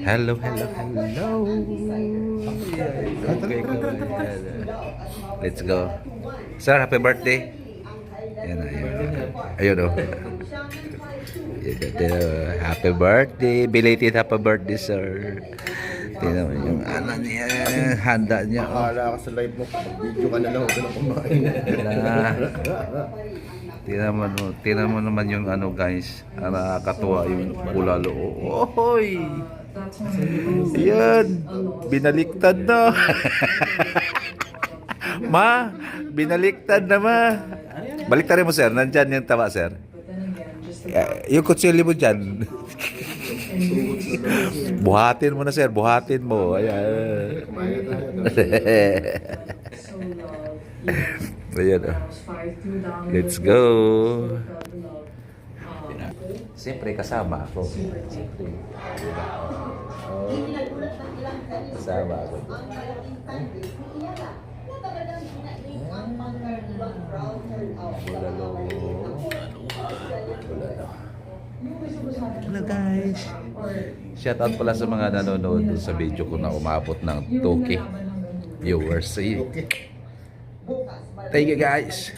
Hello, hello, hello. Okay, let's go. Sir, happy birthday. Ayan, ayun o. Happy birthday. Belated happy birthday, sir. Tingnan mo yung ano niya, handa niya. Akala ka sa live mo, video ka na lang, huwag ka na kumain. Tingnan mo naman yung ano guys, nakakatuwa yung bulalo. Ohoy! Yan! Binaliktad na! Ma! Binaliktad na ma! Baliktarin mo sir, nandyan yung taba sir. Yung kutsilyo mo dyan. Buhatin mo na sir, buhatin mo. Ayan. Ayan. Let's go. Siyempre kasama ako. Kasama ako. Hello guys. Shout out pala sa mga nanonood sa video ko na umabot ng 2K viewers. Thank you guys.